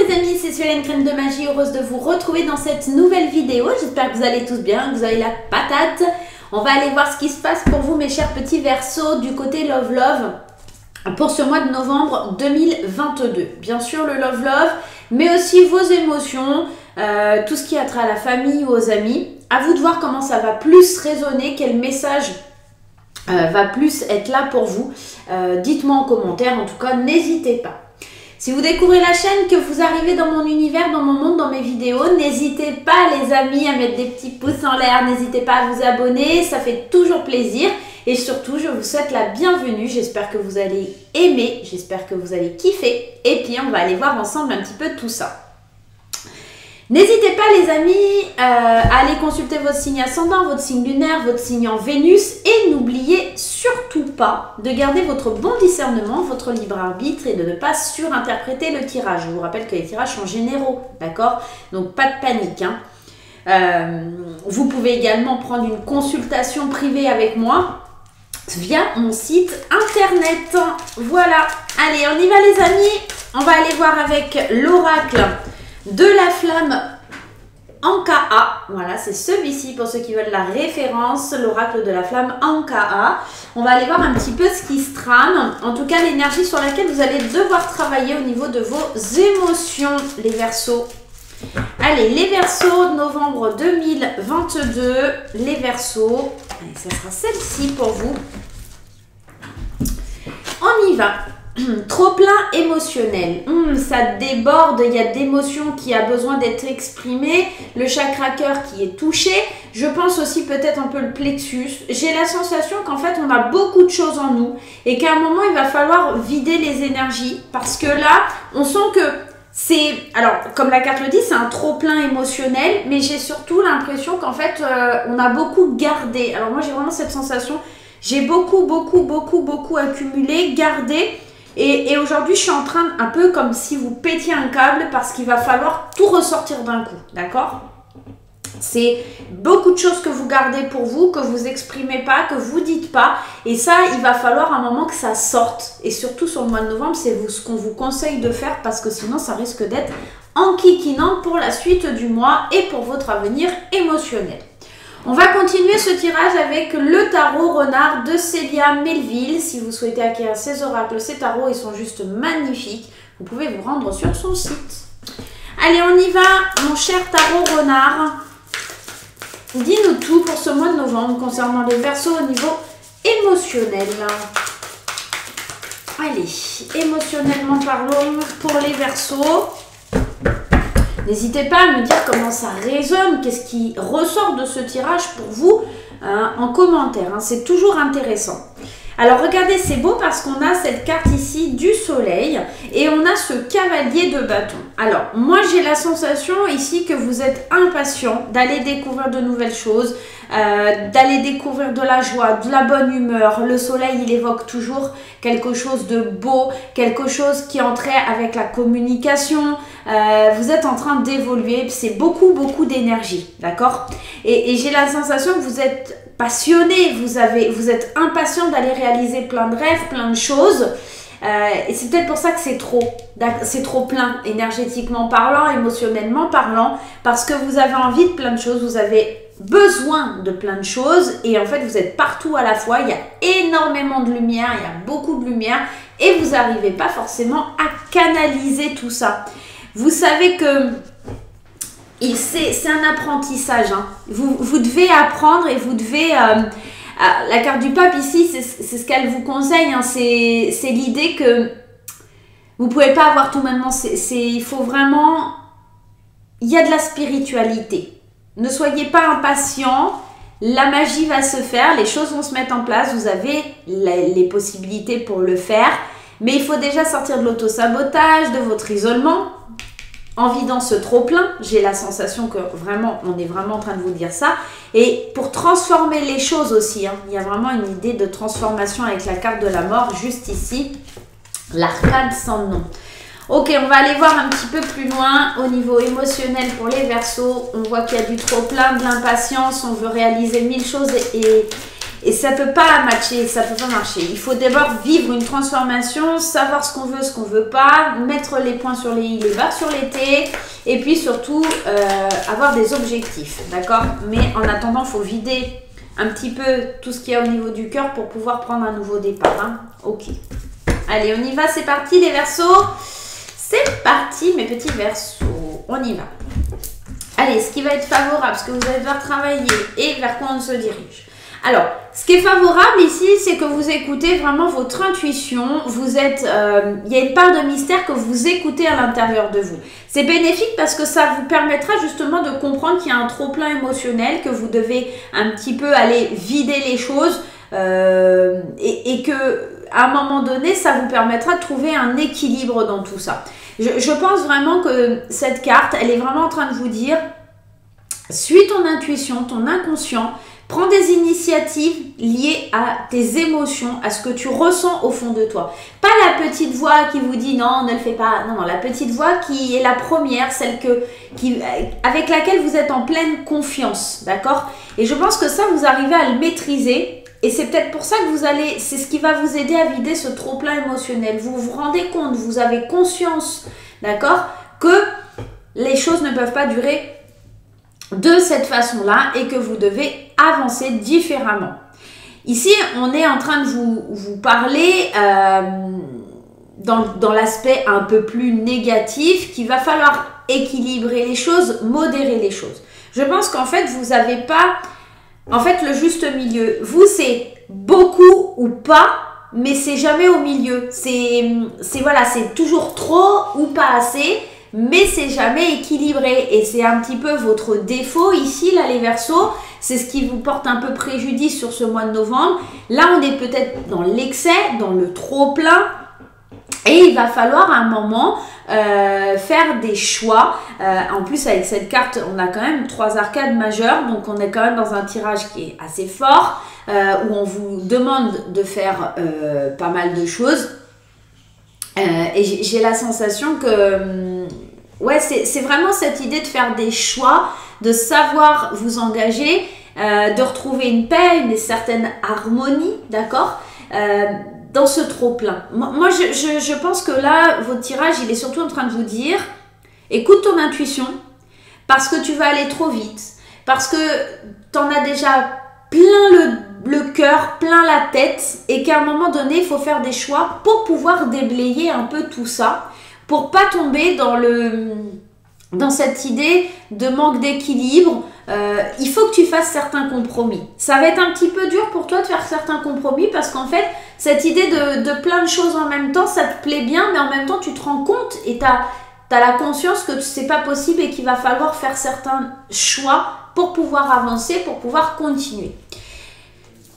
les amis, c'est Solène Crème de Magie, heureuse de vous retrouver dans cette nouvelle vidéo. J'espère que vous allez tous bien, que vous avez la patate. On va aller voir ce qui se passe pour vous mes chers petits Verseaux du côté Love Love pour ce mois de novembre 2022. Bien sûr le Love Love, mais aussi vos émotions, tout ce qui a trait à la famille ou aux amis. À vous de voir comment ça va plus résonner, quel message va plus être là pour vous. Dites-moi en commentaire, en tout cas n'hésitez pas. Si vous découvrez la chaîne, que vous arrivez dans mon univers, dans mon monde, dans mes vidéos, n'hésitez pas les amis à mettre des petits pouces en l'air, n'hésitez pas à vous abonner, ça fait toujours plaisir. Et surtout, je vous souhaite la bienvenue, j'espère que vous allez aimer, j'espère que vous allez kiffer. Et puis on va aller voir ensemble un petit peu tout ça. N'hésitez pas les amis à aller consulter votre signe ascendant, votre signe lunaire, votre signe en Vénus et n'oubliez surtout pas de garder votre bon discernement, votre libre arbitre et de ne pas surinterpréter le tirage. Je vous rappelle que les tirages sont généraux, d'accord? Donc pas de panique. Vous pouvez également prendre une consultation privée avec moi via mon site internet. Voilà, allez on y va les amis, on va aller voir avec l'oracle de la flamme Ankaa. Voilà, c'est celui-ci pour ceux qui veulent la référence, l'oracle de la flamme Ankaa. On va aller voir un petit peu ce qui se trame, en tout cas l'énergie sur laquelle vous allez devoir travailler au niveau de vos émotions, les Verseaux. Allez, les Verseaux, novembre 2022, les Verseaux. Allez, ça sera celle-ci pour vous. On y va. Trop plein émotionnel, ça déborde, il y a d'émotions qui a besoin d'être exprimées, le chakra cœur qui est touché, je pense aussi peut-être un peu le plexus. J'ai la sensation qu'en fait on a beaucoup de choses en nous et qu'à un moment il va falloir vider les énergies parce que là on sent que c'est, alors comme la carte le dit, c'est un trop plein émotionnel, mais j'ai surtout l'impression qu'en fait on a beaucoup gardé. Alors moi j'ai vraiment cette sensation, j'ai beaucoup accumulé, gardé. Et aujourd'hui, je suis en train, un peu comme si vous pétiez un câble parce qu'il va falloir tout ressortir d'un coup, d'accord? C'est beaucoup de choses que vous gardez pour vous, que vous exprimez pas, que vous dites pas. Et ça, il va falloir un moment que ça sorte. Et surtout sur le mois de novembre, c'est ce qu'on vous conseille de faire parce que sinon, ça risque d'être enquiquinant pour la suite du mois et pour votre avenir émotionnel. On va continuer ce tirage avec le tarot renard de Célia Melville. Si vous souhaitez acquérir ces oracles, ces tarots, ils sont juste magnifiques. Vous pouvez vous rendre sur son site. Allez, on y va, mon cher tarot renard. Dis-nous tout pour ce mois de novembre concernant les Verseaux au niveau émotionnel. Allez, émotionnellement parlons pour les Verseaux. N'hésitez pas à me dire comment ça résonne, qu'est-ce qui ressort de ce tirage pour vous en commentaire. C'est toujours intéressant. Alors regardez, c'est beau parce qu'on a cette carte ici du soleil et on a ce cavalier de bâton. Alors moi j'ai la sensation ici que vous êtes impatient d'aller découvrir de nouvelles choses, d'aller découvrir de la joie, de la bonne humeur. Le soleil il évoque toujours quelque chose de beau, quelque chose qui est en trait avec la communication. Vous êtes en train d'évoluer, c'est beaucoup d'énergie, d'accord? Et j'ai la sensation que vous êtes passionné, vous êtes impatient d'aller réaliser plein de rêves, plein de choses. Et c'est peut-être pour ça que c'est trop plein, énergétiquement parlant, émotionnellement parlant, parce que vous avez envie de plein de choses, vous avez besoin de plein de choses et en fait vous êtes partout à la fois, il y a énormément de lumière, il y a beaucoup de lumière et vous n'arrivez pas forcément à canaliser tout ça. Vous savez que c'est un apprentissage, vous devez apprendre et vous devez... la carte du pape ici, c'est ce qu'elle vous conseille, c'est l'idée que vous ne pouvez pas avoir tout maintenant, il faut vraiment... Il y a de la spiritualité. Ne soyez pas impatient, la magie va se faire, les choses vont se mettre en place, vous avez les possibilités pour le faire, mais il faut déjà sortir de l'auto-sabotage, de votre isolement, en vidant ce trop-plein. J'ai la sensation que vraiment, on est vraiment en train de vous dire ça. Et pour transformer les choses aussi, il y a vraiment une idée de transformation avec la carte de la mort, juste ici, l'arcade sans nom. Ok, on va aller voir un petit peu plus loin au niveau émotionnel pour les Verseaux. On voit qu'il y a du trop-plein, de l'impatience, on veut réaliser 1000 choses et et ça peut pas matcher, ça peut pas marcher. Il faut d'abord vivre une transformation, savoir ce qu'on veut pas, mettre les points sur les i, les barres sur les t, et puis surtout avoir des objectifs, d'accord? Mais en attendant, il faut vider un petit peu tout ce qu'il y a au niveau du cœur pour pouvoir prendre un nouveau départ, hein. Ok. Allez, on y va, c'est parti les Verseaux. C'est parti mes petits Verseaux, on y va. Allez, ce qui va être favorable, ce que vous allez devoir travailler et vers quoi on se dirige. Alors, ce qui est favorable ici, c'est que vous écoutez vraiment votre intuition. Vous êtes, il y a une part de mystère que vous écoutez à l'intérieur de vous. C'est bénéfique parce que ça vous permettra justement de comprendre qu'il y a un trop-plein émotionnel, que vous devez un petit peu aller vider les choses et que à un moment donné, ça vous permettra de trouver un équilibre dans tout ça. Je pense vraiment que cette carte, elle est vraiment en train de vous dire, suis ton intuition, ton inconscient, prends des initiatives liées à tes émotions, à ce que tu ressens au fond de toi. Pas la petite voix qui vous dit non, ne le fais pas. Non, la petite voix qui est la première, celle avec laquelle vous êtes en pleine confiance, d'accord? Et je pense que ça, vous arrivez à le maîtriser. Et c'est peut-être pour ça que c'est ce qui va vous aider à vider ce trop-plein émotionnel. Vous vous rendez compte, vous avez conscience, d'accord, que les choses ne peuvent pas durer de cette façon-là et que vous devez avancer différemment. Ici, on est en train de vous parler dans l'aspect un peu plus négatif, qu'il va falloir équilibrer les choses, modérer les choses. Je pense qu'en fait, vous n'avez pas... En fait, le juste milieu, vous, c'est beaucoup ou pas, mais c'est jamais au milieu. Voilà, c'est toujours trop ou pas assez, mais c'est jamais équilibré. Et c'est un petit peu votre défaut ici, là, les Verseaux. C'est ce qui vous porte un peu préjudice sur ce mois de novembre. Là, on est peut-être dans l'excès, dans le trop-plein. Et il va falloir à un moment faire des choix. En plus, avec cette carte, on a quand même 3 arcades majeures. Donc, on est quand même dans un tirage qui est assez fort, où on vous demande de faire pas mal de choses. Et j'ai la sensation que... ouais, c'est vraiment cette idée de faire des choix, de savoir vous engager, de retrouver une paix, une certaine harmonie, d'accord, dans ce trop-plein. Moi, je pense que là, votre tirage, il est surtout en train de vous dire, écoute ton intuition, parce que tu vas aller trop vite, parce que tu en as déjà plein le cœur, plein la tête, et qu'à un moment donné, il faut faire des choix pour pouvoir déblayer un peu tout ça, pour pas tomber dans cette idée de manque d'équilibre. Il faut que tu fasses certains compromis. Ça va être un petit peu dur pour toi de faire certains compromis parce qu'en fait, cette idée de plein de choses en même temps, ça te plaît bien, mais en même temps, tu te rends compte et tu as la conscience que c'est pas possible et qu'il va falloir faire certains choix pour pouvoir avancer, pour pouvoir continuer.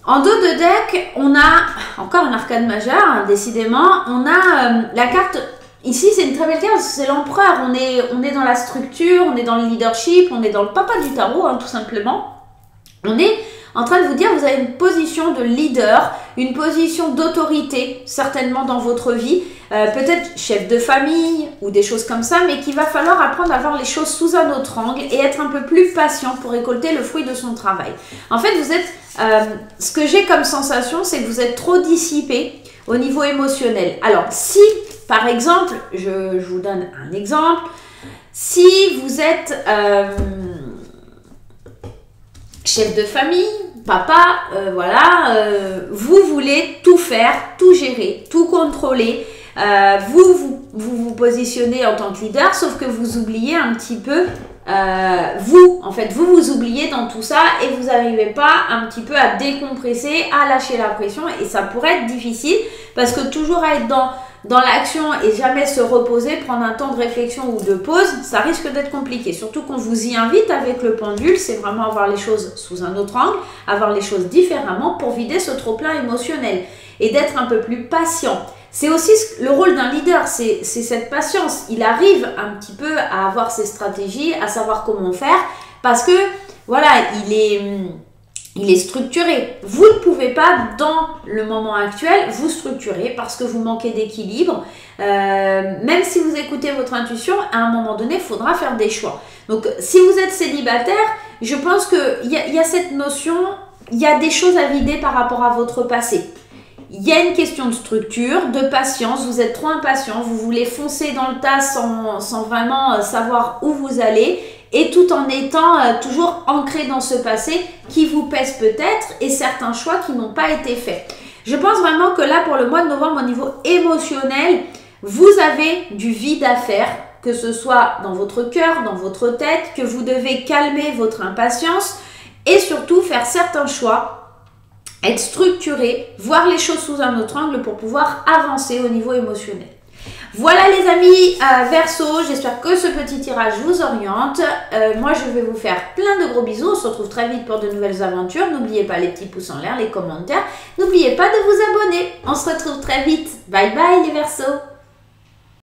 En dos de deck, on a encore une arcade majeure, hein, décidément. On a la carte... Ici, c'est une très belle carte, c'est l'empereur. On est dans la structure, on est dans le leadership, on est dans le papa du tarot, hein, tout simplement. On est en train de vous dire, vous avez une position de leader, une position d'autorité, certainement dans votre vie. Peut-être chef de famille ou des choses comme ça, mais qu'il va falloir apprendre à voir les choses sous un autre angle et être un peu plus patient pour récolter le fruit de son travail. En fait, vous êtes... ce que j'ai comme sensation, c'est que vous êtes trop dissipé au niveau émotionnel. Alors, si... Par exemple, je vous donne un exemple. Si vous êtes chef de famille, papa, voilà, vous voulez tout faire, tout gérer, tout contrôler. Vous positionnez en tant que leader, sauf que vous oubliez un petit peu vous oubliez dans tout ça et vous n'arrivez pas un petit peu à décompresser, à lâcher la pression et ça pourrait être difficile parce que toujours être dans l'action et jamais se reposer, prendre un temps de réflexion ou de pause, ça risque d'être compliqué. Surtout qu'on vous y invite avec le pendule, c'est vraiment avoir les choses sous un autre angle, avoir les choses différemment pour vider ce trop-plein émotionnel et d'être un peu plus patient. C'est aussi le rôle d'un leader, c'est cette patience. Il arrive un petit peu à avoir ses stratégies, à savoir comment faire, parce que, voilà, il est structuré. Vous ne pouvez pas, dans le moment actuel, vous structurer parce que vous manquez d'équilibre. Même si vous écoutez votre intuition, à un moment donné, il faudra faire des choix. Donc, si vous êtes célibataire, je pense qu'il y a cette notion il y a des choses à vider par rapport à votre passé. Il y a une question de structure, de patience, vous êtes trop impatient, vous voulez foncer dans le tas sans vraiment savoir où vous allez et tout en étant toujours ancré dans ce passé qui vous pèse peut-être et certains choix qui n'ont pas été faits. Je pense vraiment que là, pour le mois de novembre, au niveau émotionnel, vous avez du vide à faire, que ce soit dans votre cœur, dans votre tête, que vous devez calmer votre impatience et surtout faire certains choix, être structuré, voir les choses sous un autre angle pour pouvoir avancer au niveau émotionnel. Voilà les amis Verseau, j'espère que ce petit tirage vous oriente. Moi je vais vous faire plein de gros bisous, on se retrouve très vite pour de nouvelles aventures. N'oubliez pas les petits pouces en l'air, les commentaires. N'oubliez pas de vous abonner, on se retrouve très vite. Bye bye les Verseaux.